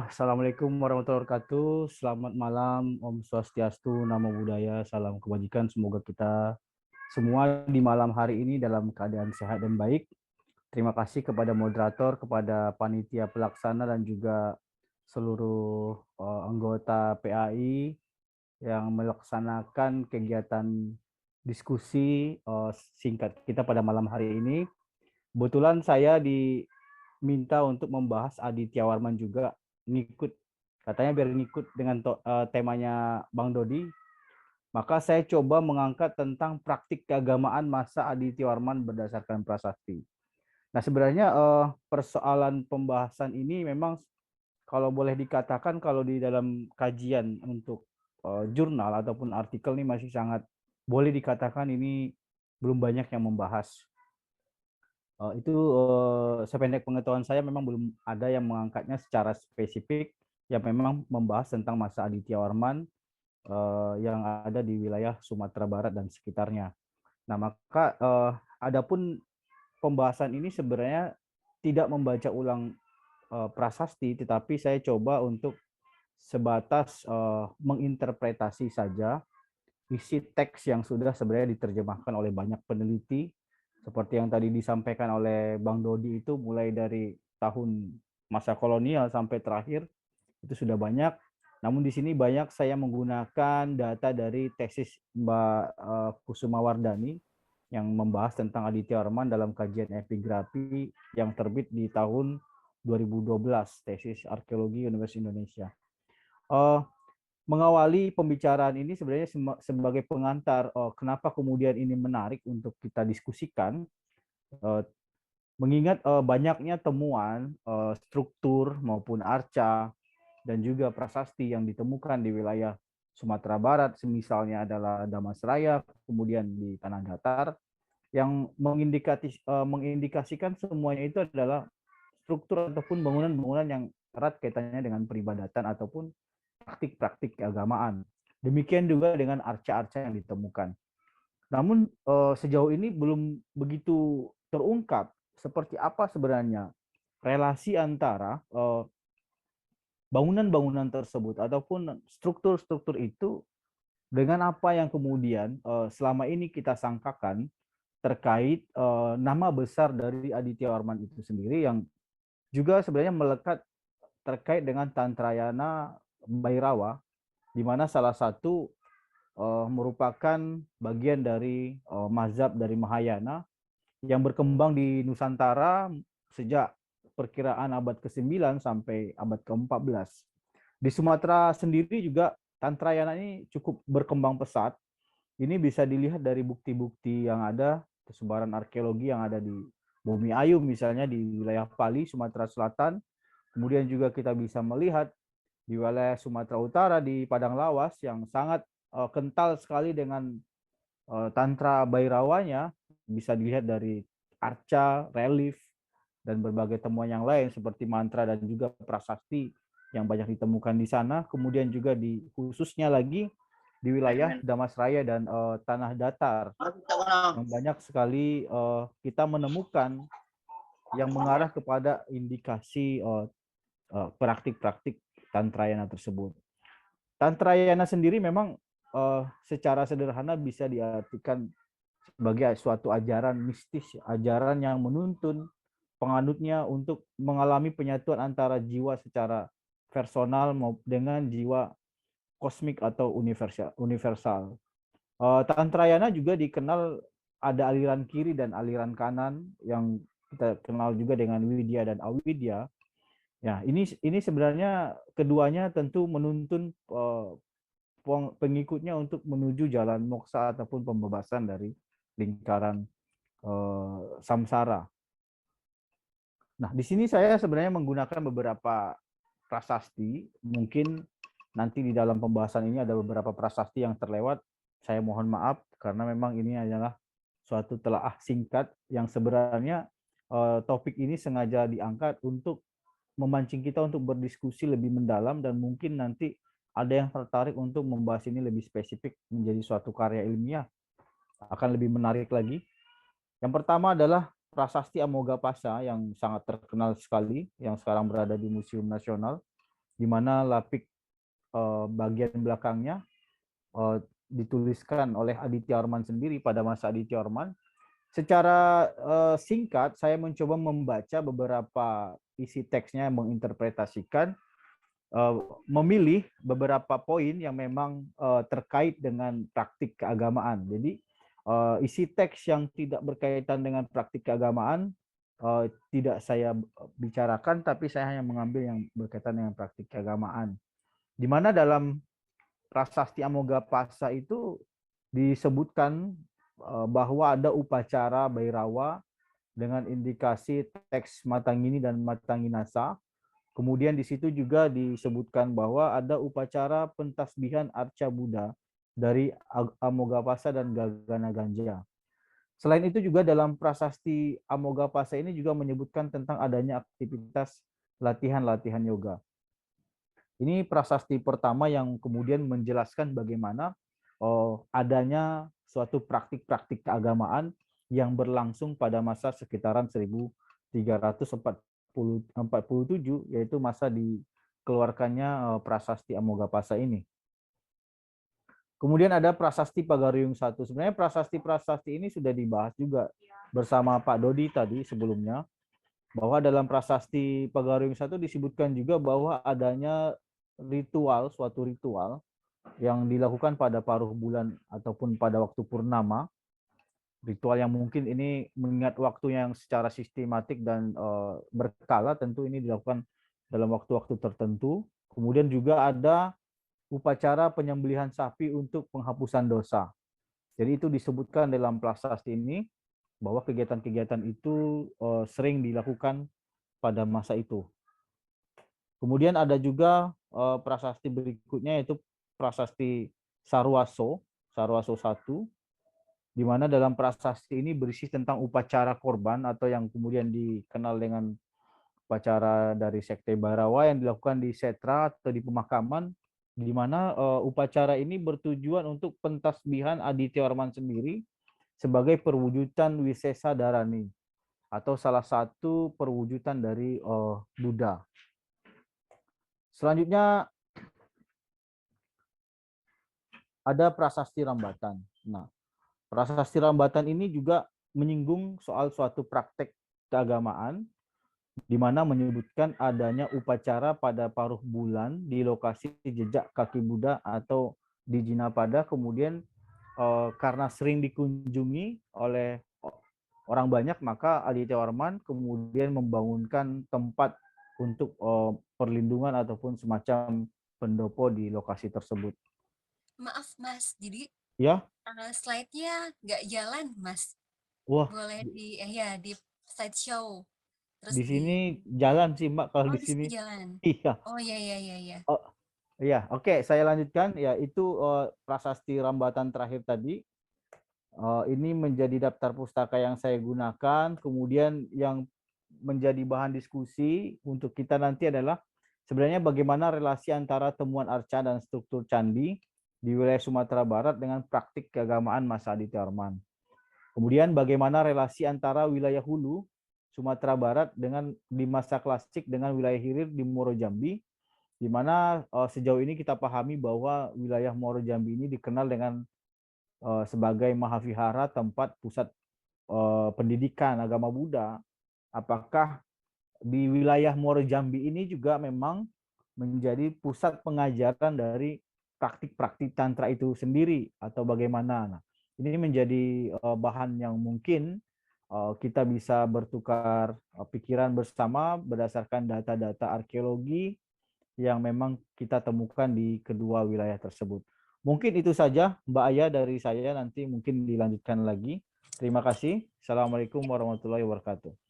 Assalamualaikum warahmatullahi wabarakatuh. Selamat malam, Om Swastiastu, Namo Buddhaya, salam kebajikan. Semoga kita semua di malam hari ini dalam keadaan sehat dan baik. Terima kasih kepada moderator, kepada panitia pelaksana, dan juga seluruh anggota PAI yang melaksanakan kegiatan diskusi singkat kita pada malam hari ini. Kebetulan saya diminta untuk membahas Aditya Warman juga, ngikut katanya biar ngikut dengan temanya Bang Dodi, maka saya coba mengangkat tentang praktik keagamaan masa Aditya Warman berdasarkan prasasti. Nah, sebenarnya persoalan pembahasan ini memang kalau boleh dikatakan kalau di dalam kajian untuk jurnal ataupun artikel ini masih sangat boleh dikatakan ini belum banyak yang membahas. Itu sependek pengetahuan saya memang belum ada yang mengangkatnya secara spesifik yang memang membahas tentang masa Aditya Warman yang ada di wilayah Sumatera Barat dan sekitarnya. Nah, maka adapun pembahasan ini sebenarnya tidak membaca ulang prasasti, tetapi saya coba untuk sebatas menginterpretasi saja isi teks yang sudah sebenarnya diterjemahkan oleh banyak peneliti, seperti yang tadi disampaikan oleh Bang Dodi, itu mulai dari tahun masa kolonial sampai terakhir itu sudah banyak. Namun di sini banyak saya menggunakan data dari tesis Mbak Kusuma Wardani yang membahas tentang Aditya Warman dalam kajian epigrafi yang terbit di tahun 2012, tesis Arkeologi Universitas Indonesia. Mengawali pembicaraan ini sebenarnya sebagai pengantar kenapa kemudian ini menarik untuk kita diskusikan, mengingat banyaknya temuan struktur maupun arca dan juga prasasti yang ditemukan di wilayah Sumatera Barat, semisalnya adalah Damasraya, kemudian di Tanah Datar, yang mengindikasikan semuanya itu adalah struktur ataupun bangunan-bangunan yang erat kaitannya dengan peribadatan ataupun praktik-praktik keagamaan. Demikian juga dengan arca-arca yang ditemukan. Namun sejauh ini belum begitu terungkap seperti apa sebenarnya relasi antara bangunan-bangunan tersebut ataupun struktur-struktur itu dengan apa yang kemudian selama ini kita sangkakan terkait nama besar dari Aditya Warman itu sendiri, yang juga sebenarnya melekat terkait dengan Tantrayana Bhairawa, di mana salah satu merupakan bagian dari mazhab dari Mahayana yang berkembang di Nusantara sejak perkiraan abad ke-9 sampai abad ke-14. Di Sumatera sendiri juga Tantrayana ini cukup berkembang pesat. Ini bisa dilihat dari bukti-bukti yang ada, persebaran arkeologi yang ada di Bumi Ayu misalnya di wilayah Pali, Sumatera Selatan. Kemudian juga kita bisa melihat di wilayah Sumatera Utara di Padang Lawas yang sangat kental sekali dengan tantra Bairawanya, bisa dilihat dari arca, relief, dan berbagai temuan yang lain seperti mantra dan juga prasasti yang banyak ditemukan di sana. Kemudian juga di khususnya lagi di wilayah Damasraya dan Tanah Datar yang banyak sekali kita menemukan yang mengarah kepada indikasi praktik-praktik Tantrayana tersebut. Tantrayana sendiri memang secara sederhana bisa diartikan sebagai suatu ajaran mistis, ajaran yang menuntun penganutnya untuk mengalami penyatuan antara jiwa secara personal dengan jiwa kosmik atau universal. Tantrayana juga dikenal ada aliran kiri dan aliran kanan yang kita kenal juga dengan Widya dan Awidya. Ya, ini sebenarnya keduanya tentu menuntun pengikutnya untuk menuju jalan moksa ataupun pembebasan dari lingkaran samsara. Nah, di sini saya sebenarnya menggunakan beberapa prasasti. Mungkin nanti di dalam pembahasan ini ada beberapa prasasti yang terlewat. Saya mohon maaf karena memang ini adalah suatu telaah singkat yang sebenarnya topik ini sengaja diangkat untuk memancing kita untuk berdiskusi lebih mendalam, dan mungkin nanti ada yang tertarik untuk membahas ini lebih spesifik menjadi suatu karya ilmiah, akan lebih menarik lagi. Yang pertama adalah prasasti Amogapasa yang sangat terkenal sekali, yang sekarang berada di Museum Nasional. di mana lapik bagian belakangnya dituliskan oleh Aditya Orman sendiri pada masa Aditya Orman. Secara singkat, saya mencoba membaca beberapa isi teksnya, menginterpretasikan, memilih beberapa poin yang memang terkait dengan praktik keagamaan. Jadi isi teks yang tidak berkaitan dengan praktik keagamaan tidak saya bicarakan, tapi saya hanya mengambil yang berkaitan dengan praktik keagamaan. Di mana dalam Prasasti Amogapasa itu disebutkan bahwa ada upacara Bhairawa dengan indikasi teks Matangini dan Matanginasa. Kemudian di situ juga disebutkan bahwa ada upacara pentasbihan Arca Buddha dari Amogapasa dan Gagana Ganja. Selain itu juga dalam Prasasti Amogapasa ini juga menyebutkan tentang adanya aktivitas latihan-latihan yoga. Ini prasasti pertama yang kemudian menjelaskan bagaimana adanya suatu praktik-praktik keagamaan yang berlangsung pada masa sekitaran 1347, yaitu masa dikeluarkannya prasasti Amogapasa ini. Kemudian ada prasasti Pagaruyung 1. Sebenarnya prasasti-prasasti ini sudah dibahas juga bersama Pak Dodi tadi sebelumnya, bahwa dalam prasasti Pagaruyung 1 disebutkan juga bahwa adanya ritual, suatu ritual yang dilakukan pada paruh bulan ataupun pada waktu purnama, ritual yang mungkin ini mengingat waktu yang secara sistematik dan berkala, tentu ini dilakukan dalam waktu-waktu tertentu. Kemudian juga ada upacara penyembelihan sapi untuk penghapusan dosa. Jadi itu disebutkan dalam prasasti ini bahwa kegiatan-kegiatan itu sering dilakukan pada masa itu. Kemudian ada juga prasasti berikutnya, yaitu prasasti Sarwaso, Sarwaso 1, di mana dalam prasasti ini berisi tentang upacara korban atau yang kemudian dikenal dengan upacara dari Sekte Bhairawa yang dilakukan di setra atau di pemakaman, di mana upacara ini bertujuan untuk pentasbihan Aditya Orman sendiri sebagai perwujudan Wisesa Dharani atau salah satu perwujudan dari Buddha. Selanjutnya ada prasasti Rambatan. Nah, prasasti Rambatan ini juga menyinggung soal suatu praktek keagamaan di mana menyebutkan adanya upacara pada paruh bulan di lokasi jejak kaki Buddha atau di Jinapada. Kemudian karena sering dikunjungi oleh orang banyak, maka Aditya Warman kemudian membangunkan tempat untuk perlindungan ataupun semacam pendopo di lokasi tersebut. Maaf Mas, jadi Ya, slide-nya nggak jalan Mas. wah, Boleh di di slideshow. Terus di di sini jalan sih Mbak kalau Oh, di di sini. sini jalan. Iya. Oh iya iya iya iya. Oh, iya, oke, saya lanjutkan. Ya, itu prasasti Rambatan terakhir tadi. Ini menjadi daftar pustaka yang saya gunakan. Kemudian yang menjadi bahan diskusi untuk kita nanti adalah sebenarnya bagaimana relasi antara temuan arca dan struktur candi di wilayah Sumatera Barat dengan praktik keagamaan masa Aditya Orman. Kemudian bagaimana relasi antara wilayah hulu Sumatera Barat dengan di masa klasik dengan wilayah hilir di Muaro Jambi, di mana sejauh ini kita pahami bahwa wilayah Muaro Jambi ini dikenal dengan sebagai Mahavihara, tempat pusat pendidikan agama Buddha. Apakah di wilayah Muaro Jambi ini juga memang menjadi pusat pengajaran dari praktik-praktik tantra itu sendiri atau bagaimana? Nah, ini menjadi bahan yang mungkin kita bisa bertukar pikiran bersama berdasarkan data-data arkeologi yang memang kita temukan di kedua wilayah tersebut. Mungkin itu saja Mbak Aya dari saya, nanti mungkin dilanjutkan lagi. Terima kasih. Assalamualaikum warahmatullahi wabarakatuh.